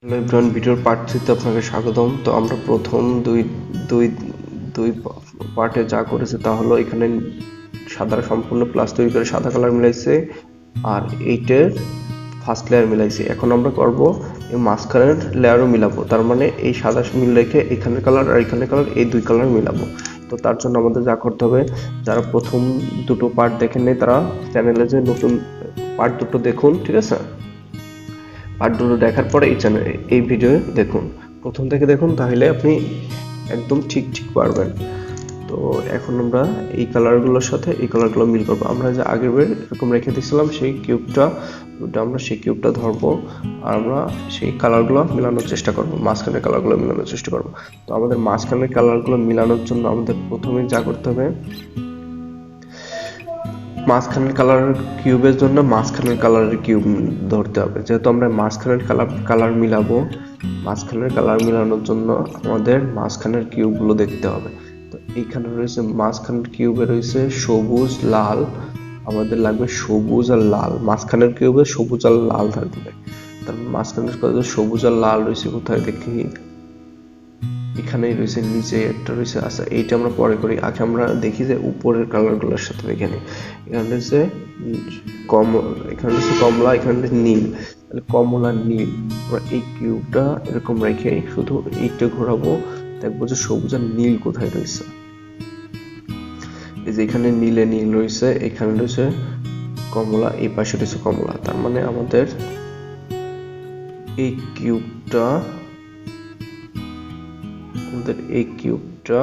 Hello everyone, ভিডিওর part 3 তে আপনাকে স্বাগতম। তো আমরা প্রথম দুই দুই দুই পার্টে যা করেছে তা হলো এখানে সাদা সম্পূর্ণ প্লাস তৈরি করে সাদা কালার মিলাইছে আর এইটার ফার্স্ট লেয়ার মিলাইছে। এখন আমরা করব এই মাঝখানের লেয়ারও মিলাবো, তার মানে এই সাদা মিল রেখে এখানের কালার আর এখানের কালার এই দুই কালার মিলাবো। তো তার জন্য আমাদের যা করতে হবে, যারা প্রথম দুটো পার্ট দেখেন নাই তারা চ্যানেলে যে নতুন পার্ট দুটো দেখুন, ঠিক আছে? পার্ট দুটো দেখার পরে এই ভিডিও দেখুন, প্রথম থেকে দেখুন, তাহলে আপনি একদম ঠিক পারবেন। তো এখন আমরা এই কালারগুলোর সাথে এই কালারগুলো মিল করবো। আমরা যে আগের বার এরকম রেখে দিয়েছিলাম সেই কিউবটা, আমরা সেই কিউবটা ধরবো আর আমরা সেই কালারগুলো মেলানোর চেষ্টা করবো, মাঝখানের কালারগুলো মেলানোর চেষ্টা করবো। তো আমাদের মাঝখানের কালারগুলো মেলানোর জন্য আমাদের প্রথমে যা করতে হবে, মাঝখানের কালার কিউবের জন্য মাঝখানের কালারের কিউব ধরতে হবে। যেহেতু আমরা মাঝখানের কালার মিলাবো, মাঝখানের কালার মিলানোর জন্য আমাদের মাঝখানের কিউবগুলো দেখতে হবে। তো এইখানে রয়েছে মাঝখানের কিউবে রয়েছে সবুজ লাল, আমাদের লাগবে সবুজ আর লাল। মাঝখানের কিউবে সবুজ আর লাল থাকবে, তারপর মাঝখানের সবুজ আর লাল রয়েছে কোথায় দেখি, এখানেই রয়েছে, নিচে একটা রয়েছে। আচ্ছা, এইটা আমরা পরে করি, আগে আমরা দেখি যে উপরের কালারগুলোর সাথে দেখে নিই। এখানে রয়েছে এখানে রয়েছে কমলা, এখানে রয়েছে নীল, তাহলে কমলা নীল। আমরা এই কিউবটা এরকম রেখে শুধু এইটা ঘোরাবো, দেখবো যে সবুজ আর নীল কোথায় রয়েছে। এই যে এখানে নীলে নীল রয়েছে, এখানে রয়েছে কমলা, এই পাশে রয়েছে কমলা। তার মানে আমাদের এই কিউবটা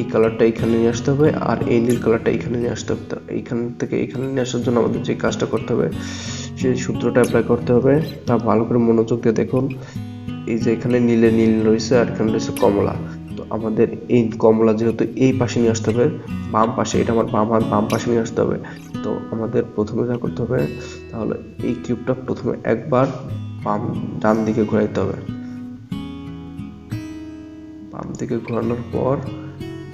এই কালারটা এখানে নিয়ে আসতে হবে আর এই নীল কালারটা এখানে নিয়ে আসতে হবে। এইখান থেকে এখানে নিয়ে আসার জন্য আমাদের যে কাজটা করতে হবে, সেই সূত্রটা অ্যাপ্লাই করতে হবে। তা ভালো করে মনোযোগ দিয়ে দেখুন। এই যে এখানে নীলে নীল রয়েছে আর এখানে রয়েছে কমলা। তো আমাদের এই কমলা যেহেতু এই পাশে নিয়ে আসতে হবে, বাম পাশে, এটা আমার বাম পাশে নিয়ে আসতে হবে। তো আমাদের প্রথমে যা করতে হবে, তাহলে এই কিউবটা প্রথমে একবার ডান দিকে ঘোরাইতে হবে। বাম দিকে ঘোরানোর পর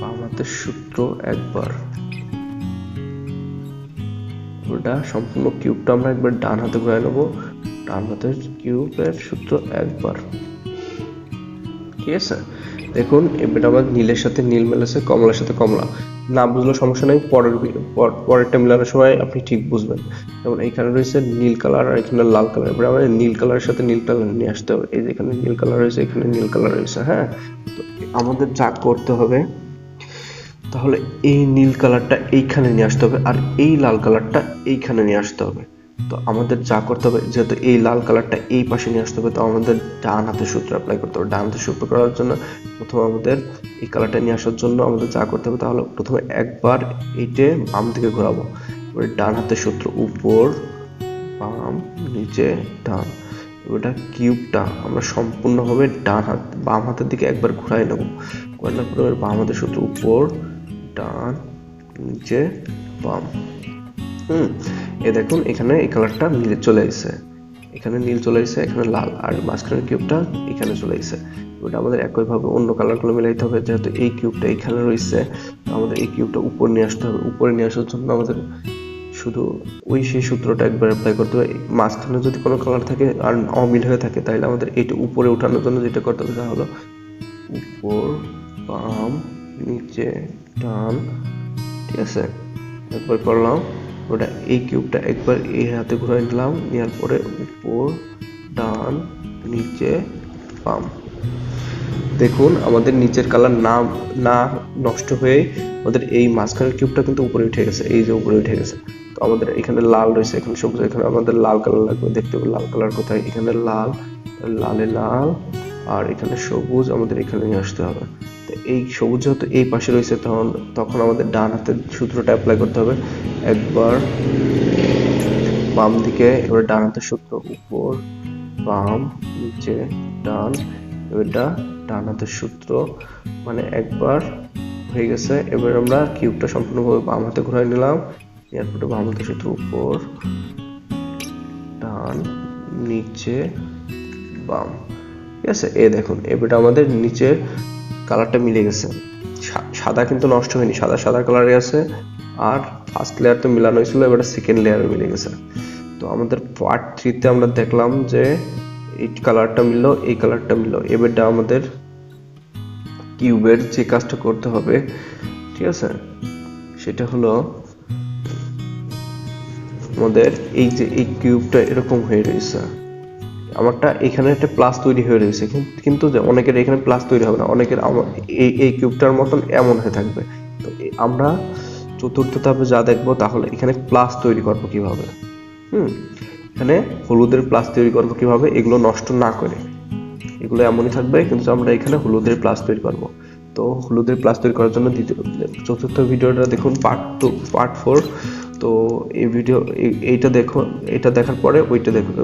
বাম হাতের সূত্র একবার, ওটা সম্পূর্ণ কিউবটা আমরা একবার ডান হাতে ঘুরাই নেবো। ডান হাতের কিউবের সূত্র একবার, ঠিক আছে? দেখুন এবার আবার নীলের সাথে নীল মেলেছে, কমলার সাথে কমলা। না বুঝলে সমস্যা নেই, পরেরটা মেলানোর সময় আপনি ঠিক বুঝবেন। যেমন এইখানে রয়েছে নীল কালার আর এখানে লাল কালার, এবার আমাদের নীল কালারের সাথে নীল কালার নিয়ে আসতে হবে। এই যে এখানে নীল কালার রয়েছে, এখানে নীল কালার রয়েছে, হ্যাঁ। তো আমাদের যা করতে হবে, তাহলে এই নীল কালারটা এইখানে নিয়ে আসতে হবে আর এই লাল কালারটা এইখানে নিয়ে আসতে হবে। তো আমাদের যা করতে হবে, যেহেতু এই লাল কালারটা এই পাশে নিয়ে আসতে হবে, তো আমাদের ডান হাতের সূত্র অ্যাপ্লাই করতে হবে। ডান হাতের সূত্র করার জন্য প্রথমে আমাদের এই কালারটা নিয়ে আসার জন্য আমাদের যা করতে হবে, তাহলে প্রথমে একবার এইটে বাম দিকে ঘোরাবো, এবার ডান হাতের সূত্র উপর বাম নিচে ডান। ওটা কিউবটা আমরা সম্পূর্ণভাবে বাম হাতের দিকে একবার ঘুরাই নেব, ঘোরানোর পরে বাম হাতের সূত্র উপর ডান নিচে বাম। এই দেখুন এখানে এই কালারটা নীলে চলে আসছে, এখানে নীল চলে আসছে, এখানে লাল, আর মাঝখানের কিউবটা এখানে চলে আসছে। ওটা আমাদের একইভাবে অন্য কালারগুলো মিলাইতে হবে। যেহেতু এই কিউবটা এখানে রয়েছে, আমাদের এই কিউবটা উপর নিয়ে আসতে হবে। উপরে নিয়ে আসার জন্য আমাদের শুধু সেই সূত্রটা একবার অ্যাপ্লাই করতে হবে। মাঝখানে যদি কোনো কালার থাকে আর অমিল হয়ে থাকে, তাহলে আমাদের এইটা উপরে ওঠানোর জন্য যেটা করতে হবে, তা হলো উপর বাম নিচে ডান, ঠিক আছে? একবার করলাম, ওটা এই কিউবটা একবার এই হাতে ঘুরাই নিলাম, নেওয়ার পরে উপর ডান নিচে বাম। দেখুন আমাদের নিচের কালার না নষ্ট হয়ে আমাদের এই মাঝখানের কিউবটা কিন্তু উপরে উঠে গেছে, এই যে উপরে উঠে গেছে। তো আমাদের এখানে লাল রয়েছে, এখানে সবুজ, এখানে আমাদের লাল কালার লাগবে। দেখতে হবে লাল কালার কোথায়, এখানে লাল, লাল আর এখানে সবুজ, আমাদের এখানে নিয়ে আসতে হবে। তো এই সবুজ যেহেতু এই পাশে রয়েছে, তখন আমাদের ডান হাতের সূত্রটা অ্যাপ্লাই করতে হবে একবার বাম দিকে, এবার ডান হাতের সূত্র উপর বাম নিচে ডান, এটা ডান হাতের সূত্র, মানে একবার হয়ে গেছে। এবার আমরা কিউবটা সম্পূর্ণভাবে বাম হাতে ঘুরাই নিলাম, এরপরে বাম হাতের সূত্র উপর ডান নিচে বাম, ঠিক আছে? দেখুন এবারে আমাদের নিচের কালারটা মিলে গেছে, সাদা কিন্তু নষ্ট হয়নি, সাদা কালারে আছে। আর ফার্স্ট লেয়ার তো মিলানো হয়েছিল, এবারে সেকেন্ড লেয়ারে মিলে গেছে। তো আমাদের পার্ট 3 তে আমরা দেখলাম যে এই কালারটা মিললো, এই কালারটা মিললো। এবারটা আমাদের কিউবের যে কাজটা করতে হবে, ঠিক আছে, সেটা হলো আমাদের এই যে এই কিউবটা এরকম হয়ে রয়েছে, আমারটা এখানে একটা প্লাস তৈরি হয়ে রয়েছে, কিন্তু যে অনেকের এখানে প্লাস তৈরি হবে না, অনেকের এই কিউবটার মতন এমন হয়ে থাকবে। তো আমরা চতুর্থ ধাপে যা দেখবো, তাহলে এখানে প্লাস তৈরি করবো কিভাবে। এখানে হলুদের প্লাস তৈরি করবো কিভাবে, এগুলো নষ্ট না করে, এগুলো এমনই থাকবে, কিন্তু আমরা এখানে হলুদের প্লাস তৈরি করবো। তো হলুদের প্লাস তৈরি করার জন্য চতুর্থ ভিডিওটা দেখুন, পার্ট 4। তো এই ভিডিও এইটা দেখো, এটা দেখার পরে ওইটা দেখুন,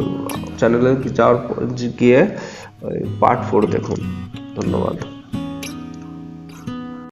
চ্যানেলে গিয়ে পার্ট 4 দেখুন। ধন্যবাদ।